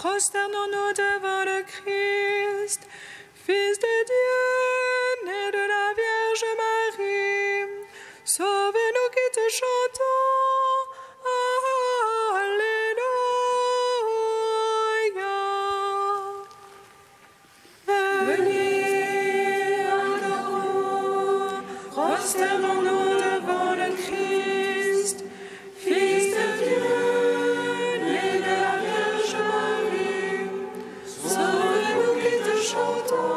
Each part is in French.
prosternons-nous devant le Christ, Fils de Dieu, né de la Vierge Marie. Sauve-nous qui te chantons. Alléluia. Venez, adorons, prosternons-nous devant le Christ, Fils de Dieu, né de la Vierge Marie. Sauve-nous qui te chantons.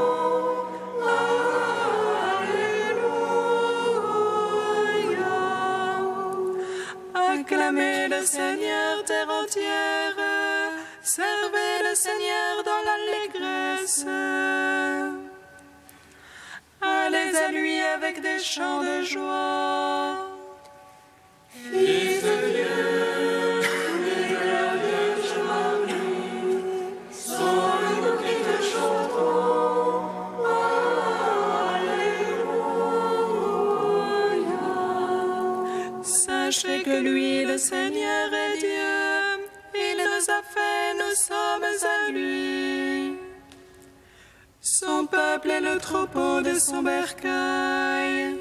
Acclamez le Seigneur, terre entière, servez le Seigneur dans l'allégresse. Allez à lui avec des chants de joie. Fils de Dieu, né de la Vierge Marie, sauve-nous qui te chantons. Alléluia. Sachez que lui, le Seigneur, est Dieu. Il nous a fait, nous sommes à lui. Son peuple est le troupeau de son bercail.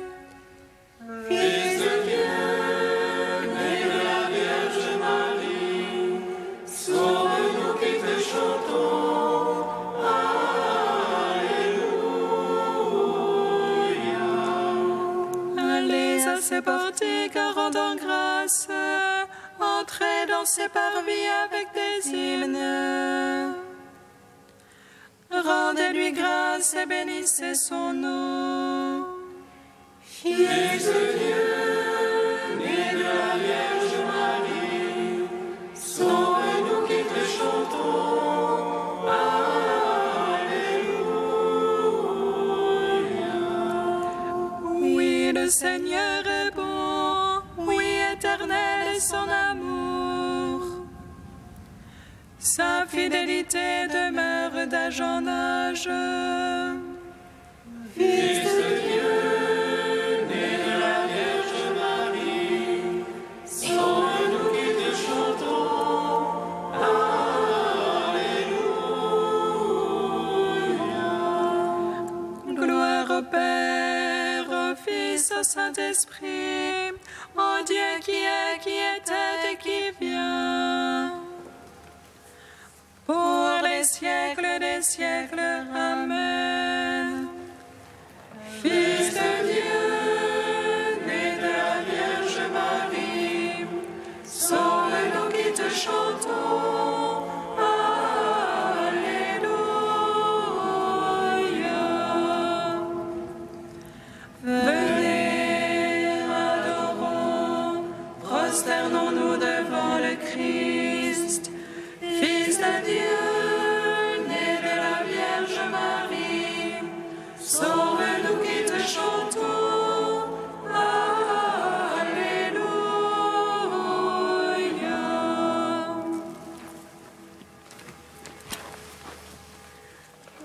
Fils de Dieu, né de la Vierge Marie, sauve-nous qui te chantons. Alléluia. Allez à ses portiques en rendant grâce, entrez dans ses parvis avec des hymnes. Rendez-lui grâce et bénissez son nom. Fils de Dieu, né de la Vierge Marie, sauve-nous qui te chantons. Alléluia. Oui, le Seigneur est bon, oui, éternel est son amour. Sa fidélité demeure d'âge en âge. Fils de Dieu, né de la Vierge Marie, sauve-nous qui te chantons. Alléluia. Gloire au Père, au Fils, au Saint-Esprit, au Dieu qui était et qui vient. Pour les siècles des siècles. Amen. Fils de Dieu, né de la Vierge Marie, sauve-nous qui te chantons. Alléluia. Venez, adorons, prosternons-nous devant le Christ, Fils de Dieu, né de la Vierge Marie, sauve-nous qui te chantons. Alléluia.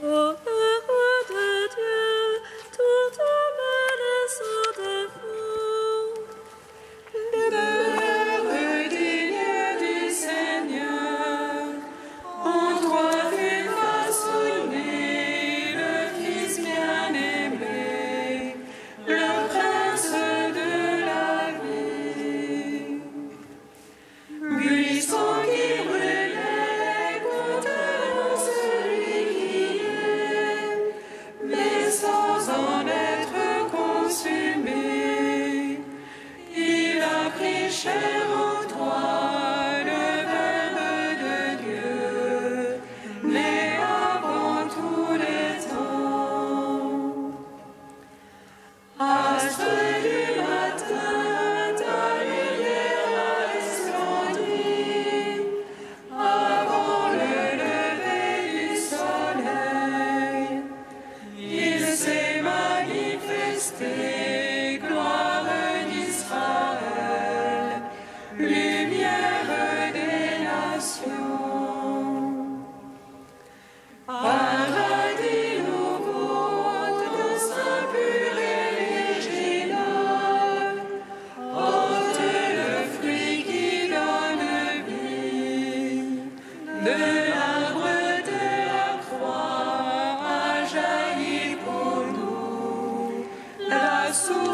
Ô roi de Dieu, toute obéissance de vous, demeure digne du Seigneur. On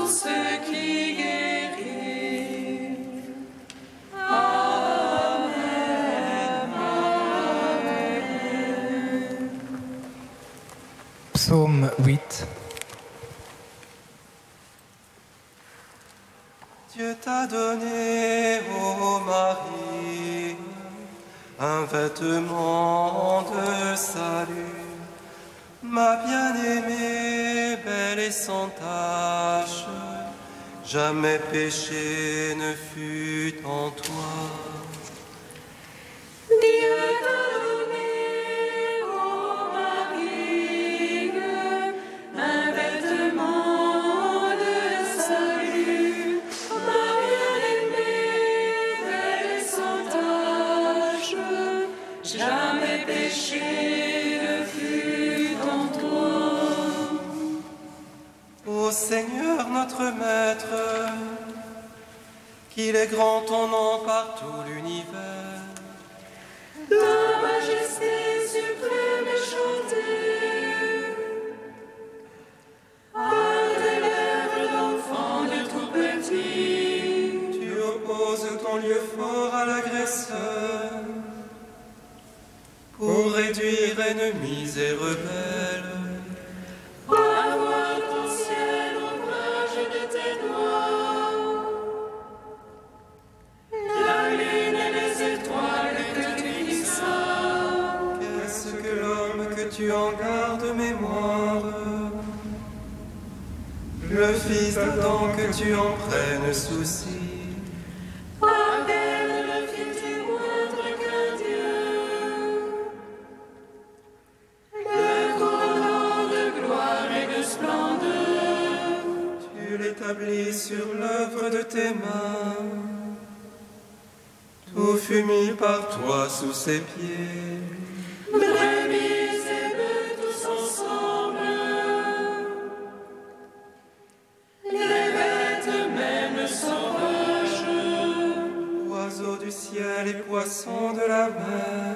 ce qui guérit. Amen. Amen. Psaume 8. Dieu t'a donné, ô Marie, un vêtement de salut. Ma bien-aimée, belle et sans tache, jamais péché ne fut en toi. Dieu t'a donné, ô Marie, un vêtement de salut. Ma bien-aimée, belle et sans tache, jamais péché ne fut en toi. Ô Seigneur notre Maître, qu'il est grand ton nom par tout l'univers. Ta majesté suprême est chantée par des lèvres d'enfants de tout petit. Tu opposes ton lieu fort à l'agresseur pour réduire ennemis et rebelles. Avoir ton ciel ombrage de tes doigts, la lune et les étoiles que tu fixas. Qu'est-ce que l'homme que tu en gardes mémoire? Le fils d'Adam que tu en prennes souci. Abel ne fut-il moindre qu'un Dieu, le courant de gloire et de splendeur. Tu l'établis sur l'œuvre de tes mains. Tout fut mis par toi sous ses pieds. Brebis et bœufs tous ensemble, les bêtes même sauvages, Oiseaux du ciel et poissons de la mer,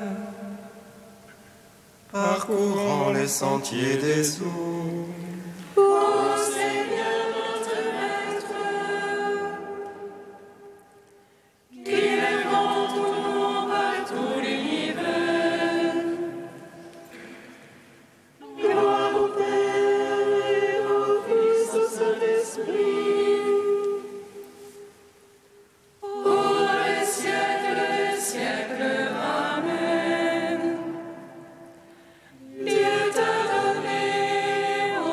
parcourant les sentiers des eaux. ô Seigneur notre Maître, qu'il est grand ton nom par tout l'univers. Gloire au Père et au Fils, au Saint-Esprit, pour les siècles des siècles. Amen. Dieu t'a donné, ô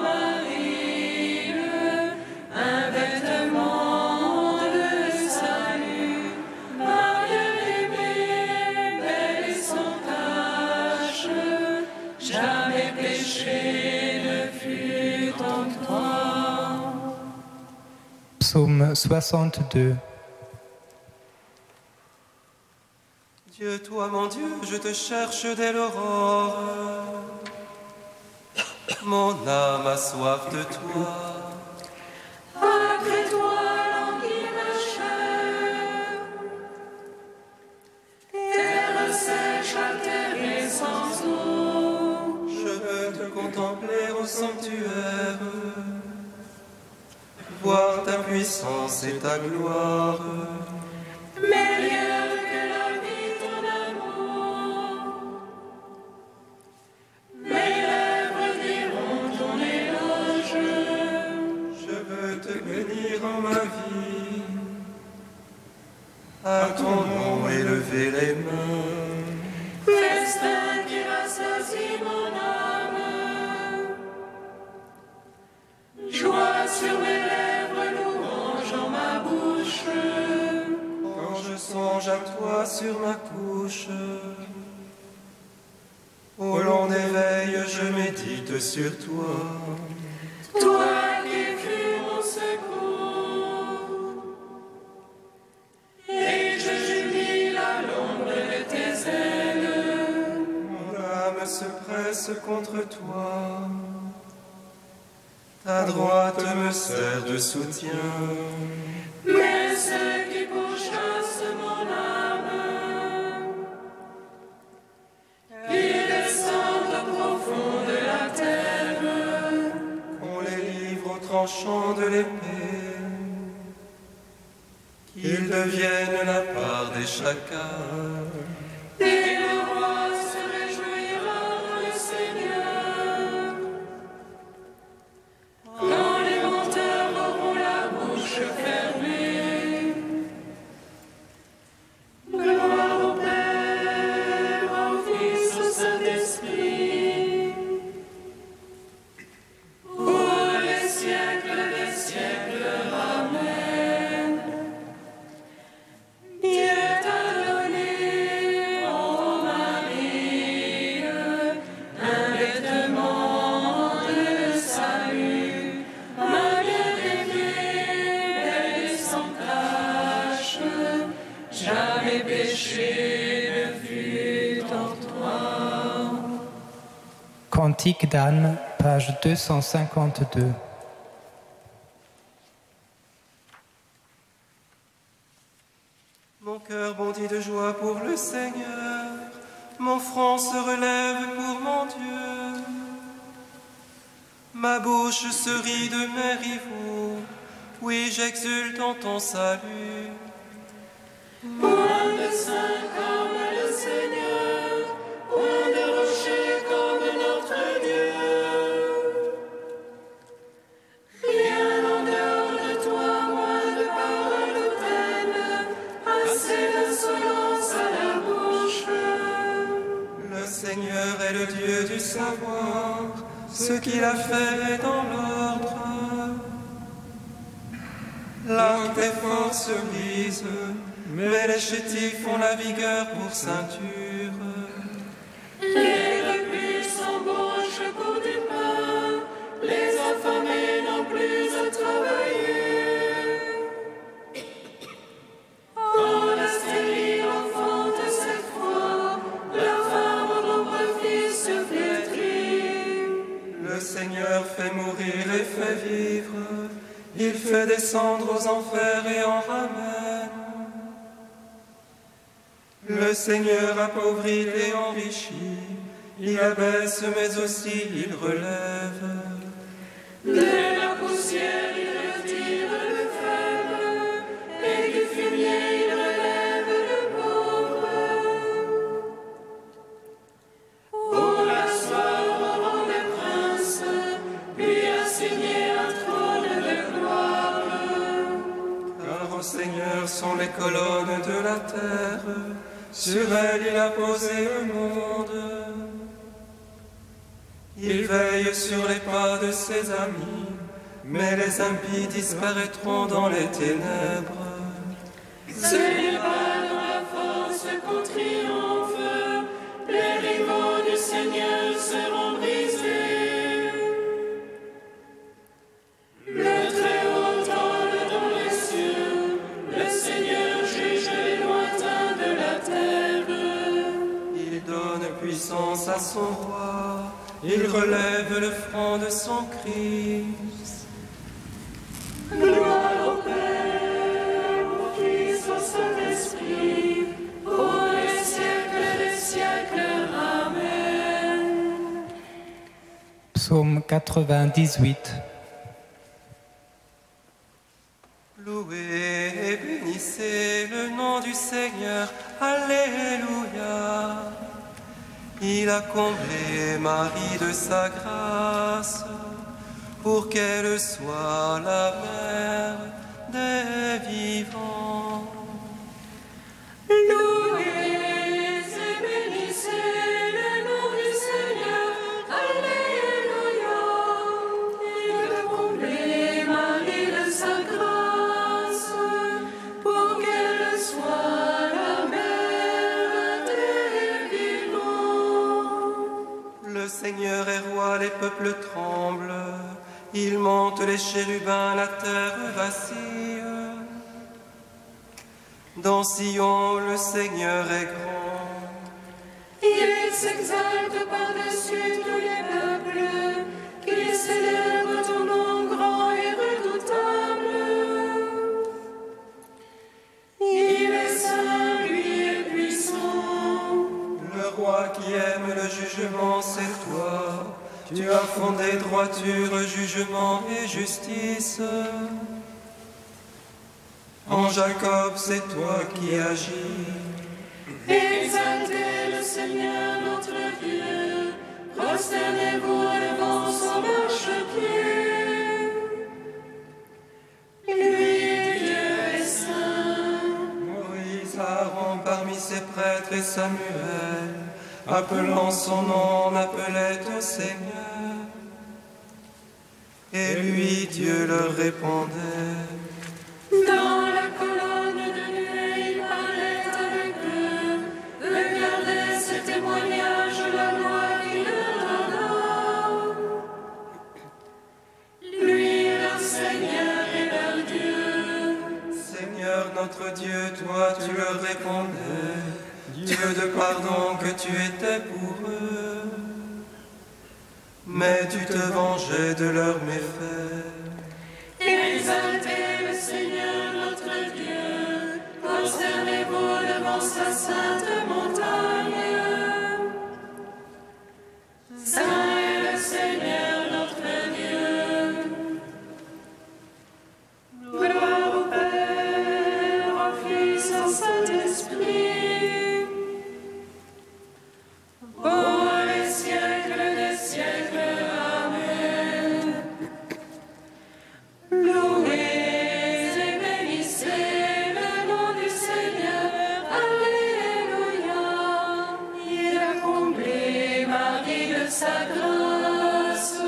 Marie, un vêtement de salut. Ma bien-aimée, belle et sans tache, jamais péché ne fut en toi. Psaume 62. Dieu, toi mon Dieu, je te cherche dès l'aurore. Mon âme a soif de toi. Après toi, languit ma chair, terre sèche, altérée sans eau. Je veux te contempler au sanctuaire, voir ta puissance et ta gloire. Meilleur que la vie, ton amour. Mes lèvres diront ton éloge. Je veux te bénir en ma vie, à ton nom élever les mains. Festin qui rassasie mon âme. Joie sur mes lèvres, louange en ma bouche. Quand je songe à toi sur ma couche, au long des veilles, je médite sur toi. Toi qui fus mon secours, et je jubile à l'ombre de tes ailes. Mon âme se presse contre toi, ta droite me sert de soutien. Mais ceux qui pourchassent mon âme, ils descendent au profond de la terre. On les livre aux tranchées tranchant de l'épée, qu'il devienne la part des chacals. Et le roi se réjouira dans le Seigneur. Quand les menteurs auront la bouche fermée. Gloire au Père, au Fils, au Saint-Esprit, pour les siècles des siècles. Amen. Dieu t'a donné, ô Marie, un vêtement de salut, ma bien-aimée, belle et sans tache, jamais péché ne fut en toi. Cantique d'Anne, page 252. Mon cœur bondit de joie pour le Seigneur, mon front se relève pour mon Dieu. Ma bouche se rit de mes rivaux, oui, j'exulte en ton salut. Point de saint comme le Seigneur, point de rocher comme notre Dieu. Rien en dehors de toi, moins de paroles hautaines, assez d'insolence à la bouche. Le Seigneur est le Dieu du savoir, ce qu'il a fait est dans l'ordre. L'arc des forces se brise, mais les chétifs ont la vigueur pour ceinture. Les rebuts s'embauchent pour du pain, les affamés n'ont plus à travailler. Oh, la stérile enfante cette fois, la femme au nombre fils se flétrit. Le Seigneur fait mourir et fait vivre, il fait descendre aux enfers et en ramène. Le Seigneur appauvrit et enrichit, il abaisse mais aussi il relève. De la poussière il retire le faible, et du fumier il relève le pauvre. Pour l'asseoir au rang des princes, lui assigner un trône de gloire. Car au Seigneur sont les colonnes de la terre, sur elles il a posé le monde. Il veille sur les pas de ses amis, mais les impies disparaîtront dans les ténèbres. Ce n'est pas dans la force qu'on triomphe, les rivaux du Seigneur seront brisés. Le Très-Haut trône dans les cieux, le Seigneur juge les lointains de la terre. Il donne puissance à son roi, il relève le front de son Christ. Gloire au Père, au Fils, au Saint-Esprit, pour les siècles des siècles. Amen. Psaume 98. Louez et bénissez le nom du Seigneur, Alléluia. Il a comblé Marie de sa grâce, pour qu'elle soit la mère des vivants. Louez et bénissez le nom du Seigneur, Alléluia. Il a comblé Marie de sa grâce, pour qu'elle soit la mère des vivants. Le Seigneur est roi, les peuples tremblent. Il monte les chérubins, la terre vacille. Dans Sion, le Seigneur est grand. Il s'exalte par-dessus tous les peuples, qu'il célèbre ton nom grand et redoutable. Il est saint, lui est puissant. Le roi qui aime le jugement, c'est toi. Tu as fondé droiture, jugement et justice. En Jacob, c'est toi qui agis. Exaltez le Seigneur notre Dieu, prosternez-vous devant son marchepied. Lui, Dieu est saint. Moïse, Aaron parmi ses prêtres et Samuel, appelant son nom, on appelait au Seigneur. Et lui, Dieu leur répondait. Dans la colonne de nuée, il parlait avec eux, regardez ces témoignages, la loi qu'il leur donna. Lui, leur Seigneur et leur Dieu. Seigneur notre Dieu, toi tu leur répondais, Dieu de pardon que tu étais pour eux, mais tu te vengeais de leurs méfaits. Exaltez le Seigneur notre Dieu, prosternez-vous devant sa sainte montagne. Saint est le Seigneur notre Dieu. Gloire au Père, au Fils, au Saint-Esprit, pour les siècles des siècles. Amen. Louez et bénissez le nom du Seigneur. Alléluia. Il a comblé Marie de sa grâce,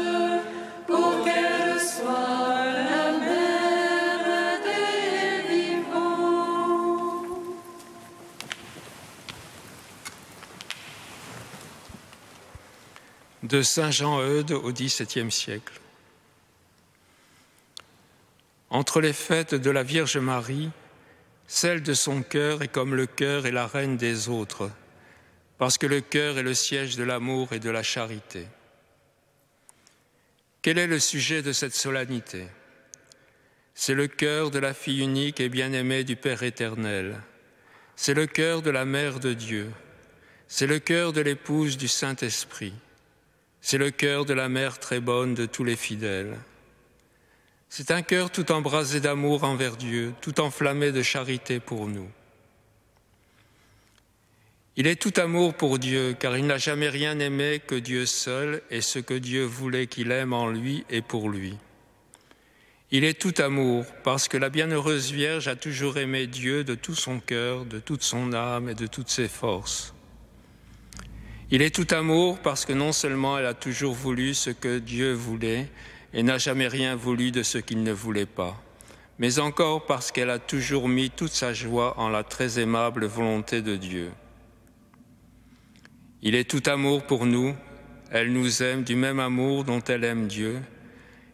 pour qu'elle soit la mère des vivants. De Saint Jean-Eudes au XVIIe siècle. Entre les fêtes de la Vierge Marie, celle de son cœur est comme le cœur est la reine des autres, parce que le cœur est le siège de l'amour et de la charité. Quel est le sujet de cette solennité? C'est le cœur de la fille unique et bien-aimée du Père éternel. C'est le cœur de la Mère de Dieu. C'est le cœur de l'épouse du Saint-Esprit. C'est le cœur de la Mère très bonne de tous les fidèles. C'est un cœur tout embrasé d'amour envers Dieu, tout enflammé de charité pour nous. Il est tout amour pour Dieu, car il n'a jamais rien aimé que Dieu seul et ce que Dieu voulait qu'il aime en lui et pour lui. Il est tout amour, parce que la bienheureuse Vierge a toujours aimé Dieu de tout son cœur, de toute son âme et de toutes ses forces. Il est tout amour, parce que non seulement elle a toujours voulu ce que Dieu voulait, et n'a jamais rien voulu de ce qu'il ne voulait pas, mais encore parce qu'elle a toujours mis toute sa joie en la très aimable volonté de Dieu. Il est tout amour pour nous, elle nous aime du même amour dont elle aime Dieu,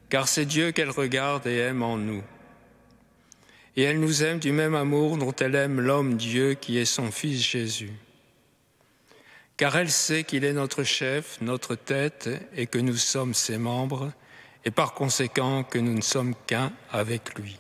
car c'est Dieu qu'elle regarde et aime en nous. Et elle nous aime du même amour dont elle aime l'homme Dieu qui est son Fils Jésus. Car elle sait qu'il est notre chef, notre tête, et que nous sommes ses membres, et par conséquent que nous ne sommes qu'un avec lui.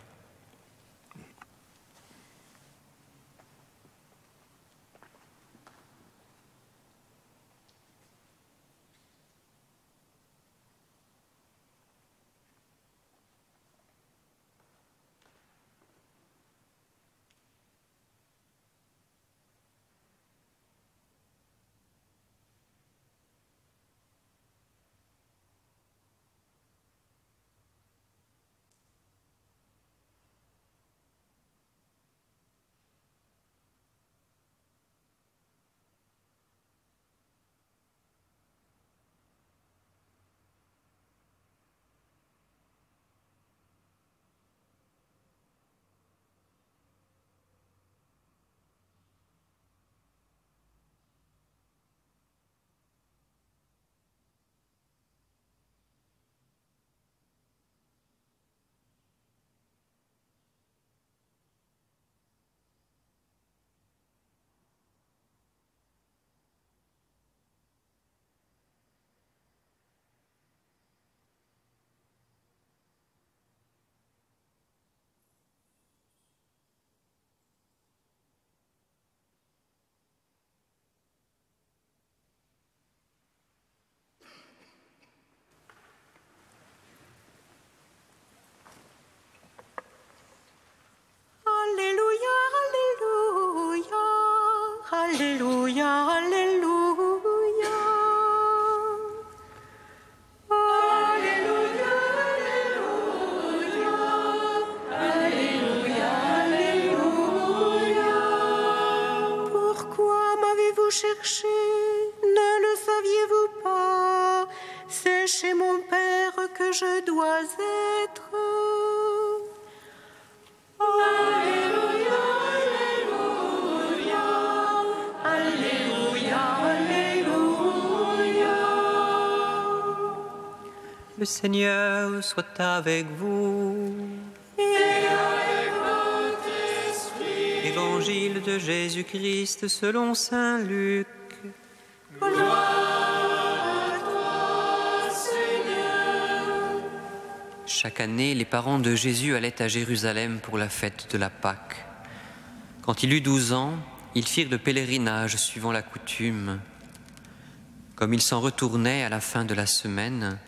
Alléluia, Alléluia. Alléluia, Alléluia. Alléluia, Alléluia. Pourquoi m'avez-vous cherché? Ne le saviez-vous pas? C'est chez mon Père que je dois être. Alléluia, Alléluia, Alléluia, Alléluia. Le Seigneur soit avec vous. Et avec votre esprit. Évangile de Jésus-Christ selon saint Luc. Chaque année, les parents de Jésus allaient à Jérusalem pour la fête de la Pâque. Quand il eut 12 ans, ils firent le pèlerinage suivant la coutume. Comme ils s'en retournaient à la fin de la semaine,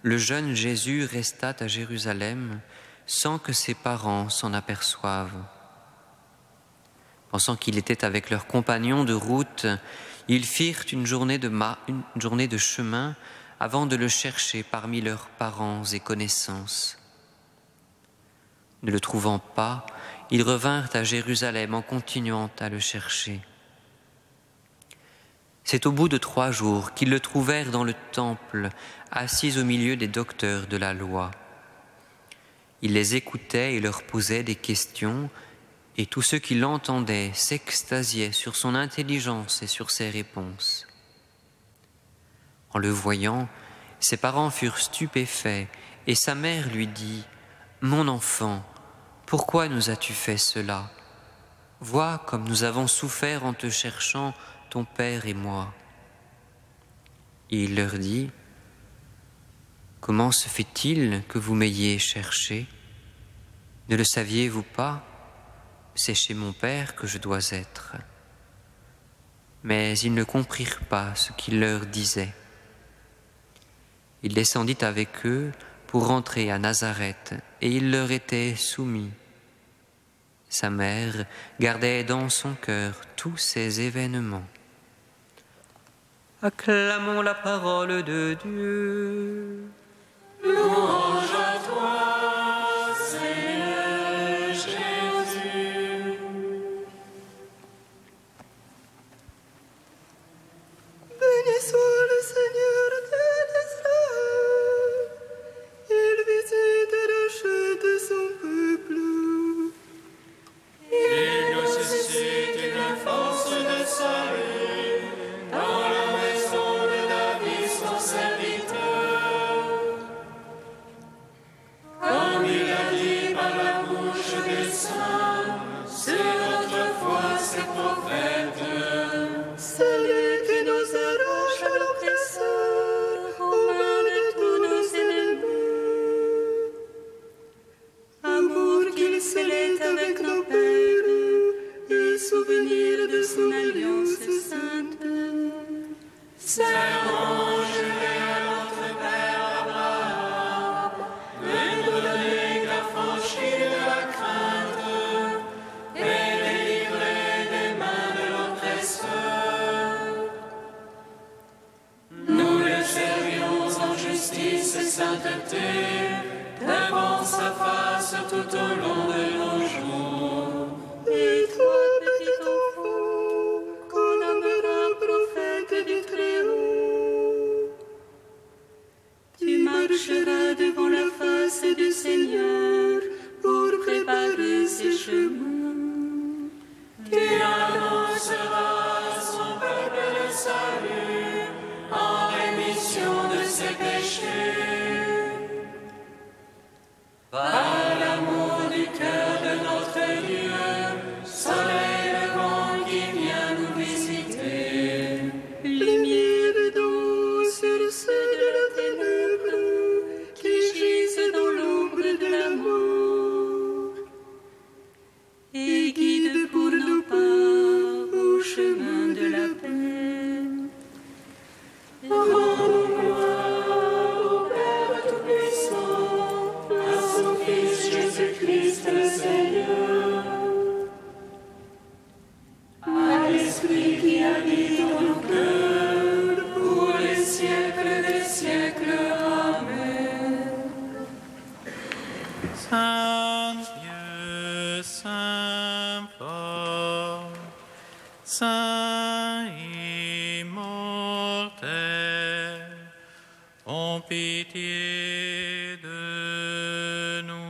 le jeune Jésus resta à Jérusalem sans que ses parents s'en aperçoivent. Pensant qu'il était avec leurs compagnons de route, ils firent une journée de chemin avant de le chercher parmi leurs parents et connaissances. Ne le trouvant pas, ils revinrent à Jérusalem en continuant à le chercher. C'est au bout de 3 jours qu'ils le trouvèrent dans le temple, assis au milieu des docteurs de la loi. Il les écoutait et leur posait des questions, et tous ceux qui l'entendaient s'extasiaient sur son intelligence et sur ses réponses. En le voyant, ses parents furent stupéfaits, et sa mère lui dit : « Mon enfant, pourquoi nous as-tu fait cela? Vois comme nous avons souffert en te cherchant, ton père et moi. » Et il leur dit : « Comment se fait-il que vous m'ayez cherché? Ne le saviez-vous pas? C'est chez mon père que je dois être. » Mais ils ne comprirent pas ce qu'il leur disait. Il descendit avec eux pour rentrer à Nazareth, et il leur était soumis. Sa mère gardait dans son cœur tous ces événements. Acclamons la parole de Dieu. Louange à toi, Seigneur Jésus. Béni soit le Seigneur d'Israël. Il visite et rachète son peuple. Il nous suscite une force de salut dans la maison de David, son serviteur. Comme il a dit par la bouche des saints, sur notre foi ses prophètes. Celui qui nous arrache à l'oppresseur, aux mains de tous nos ennemis. Amour qu'il scellait avec nos pères, et souvenir de son alliance sainte. Serment juré à notre Père Abraham, de nous donner l'affranchie de la crainte et délivrer des mains de l'oppresseur. Nous le servions en justice et sainteté, devant sa face tout au long de nos jours. Et toi, petit enfant, qu'on nommera prophète du Très-Haut, tu marcheras devant la face du Seigneur pour préparer ses chemins. Tu annonceras à son peuple le salut en rémission de ses péchés. Par l'amour du cœur de notre Dieu, soleil levant qui vient nous visiter. Lumière d'eau sur ceux de la ténèbre qui gisent dans l'ombre de la mort. Et guide pour nos pas au chemin de la paix. Rends gloire au Saint immortel, en pitié de nous.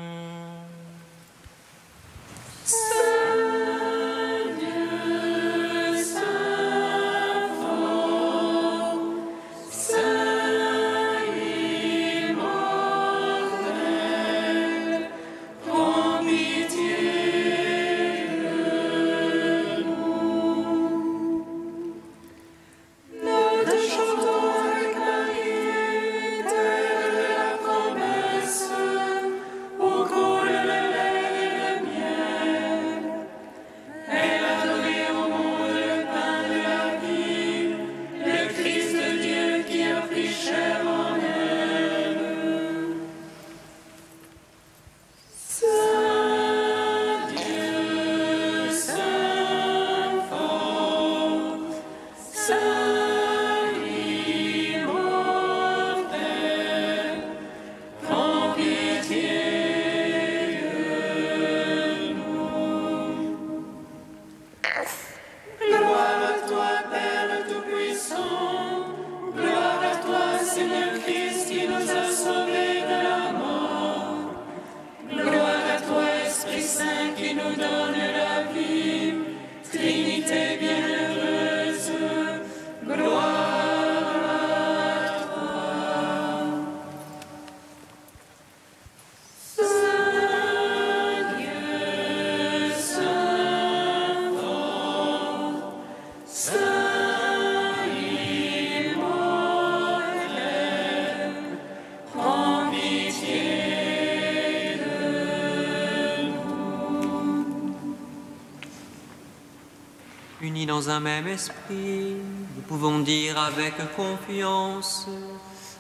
Unis dans un même esprit, nous pouvons dire avec confiance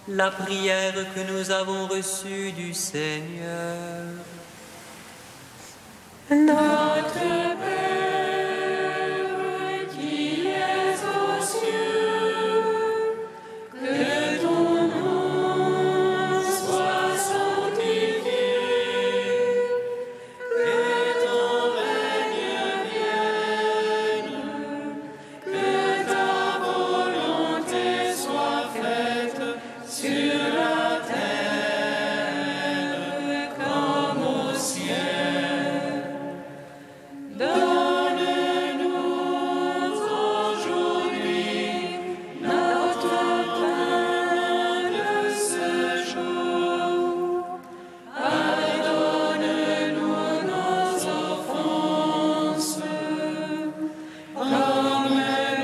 la prière que nous avons reçue du Seigneur. Notre Père qui es aux cieux, que ton nom soit sanctifié, que ton règne vienne, que ta volonté soit faite sur la terre comme au ciel. Donne-nous aujourd'hui notre pain de ce jour. Pardonne-nous nos offenses, comme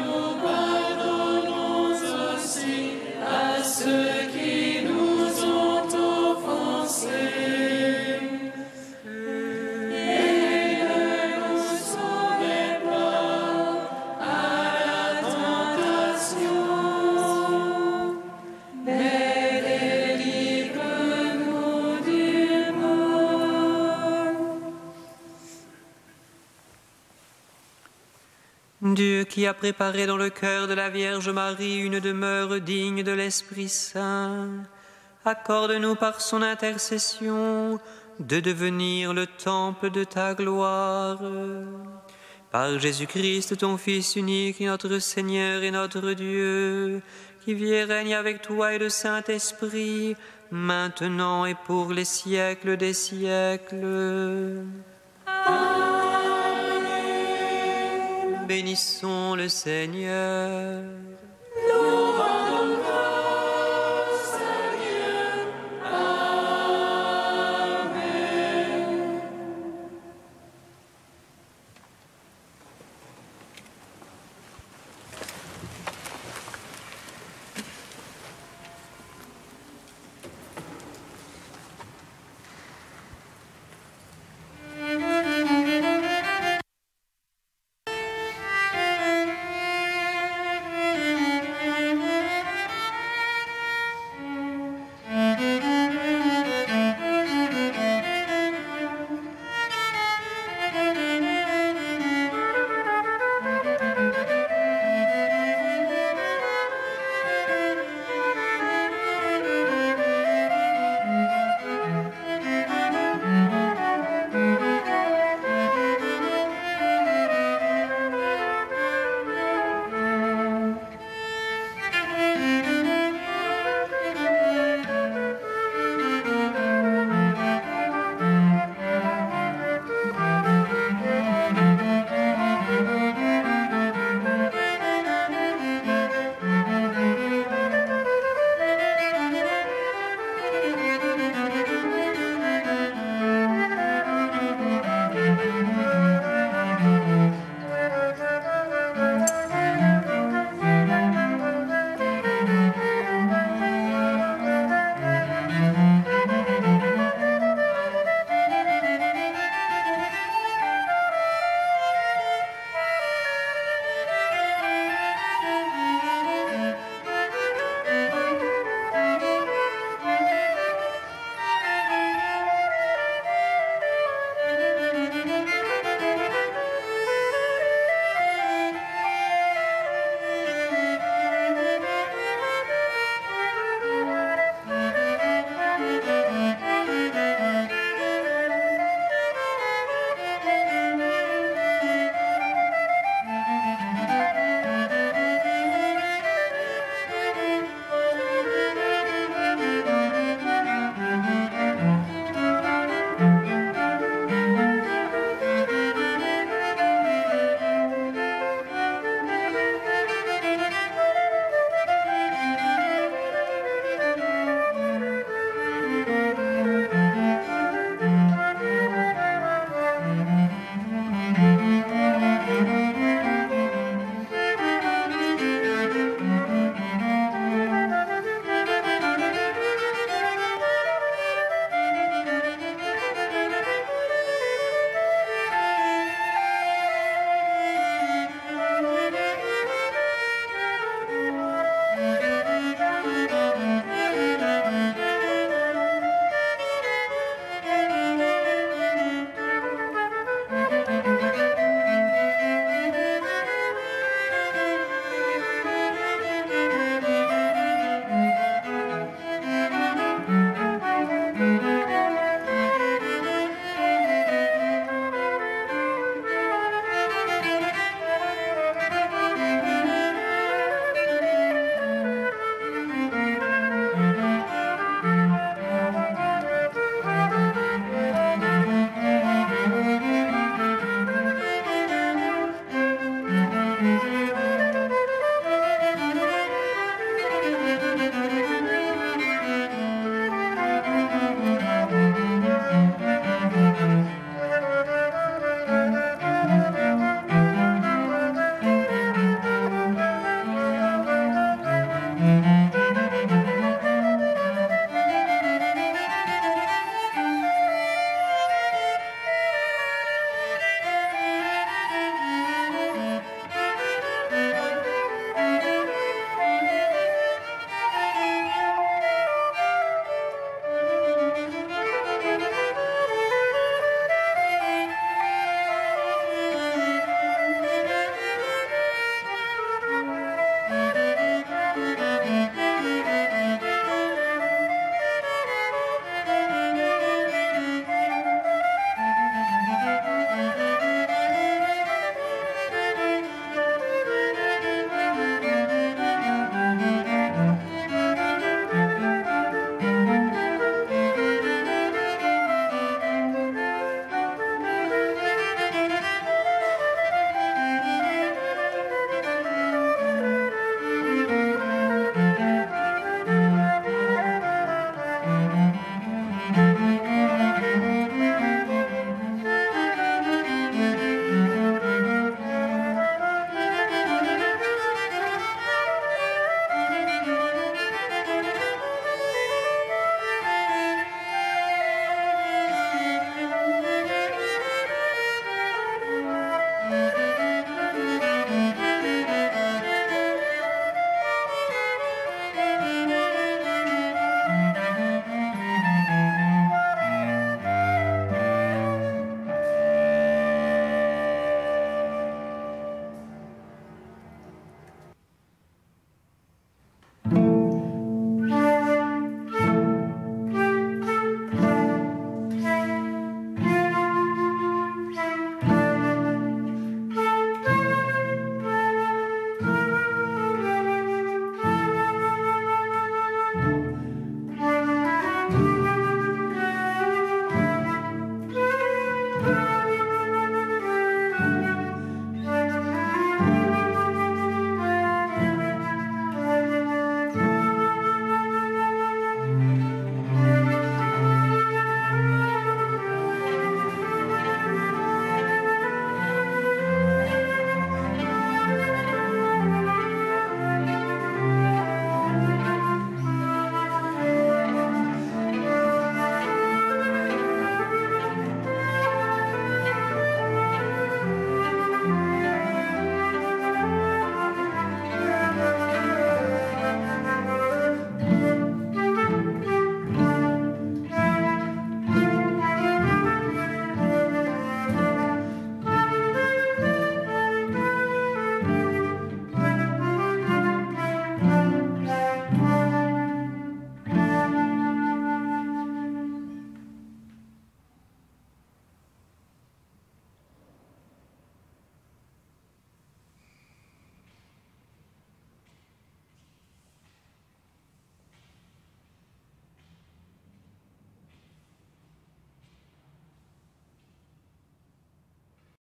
nous pardonnons aussi à ceux qui nous ont offensés. Dieu qui a préparé dans le cœur de la Vierge Marie une demeure digne de l'Esprit Saint, accorde-nous par son intercession de devenir le temple de ta gloire. Par Jésus-Christ, ton Fils unique, notre Seigneur et notre Dieu, qui vit et règne avec toi et le Saint-Esprit, maintenant et pour les siècles des siècles. Bénissons le Seigneur. Nous rendons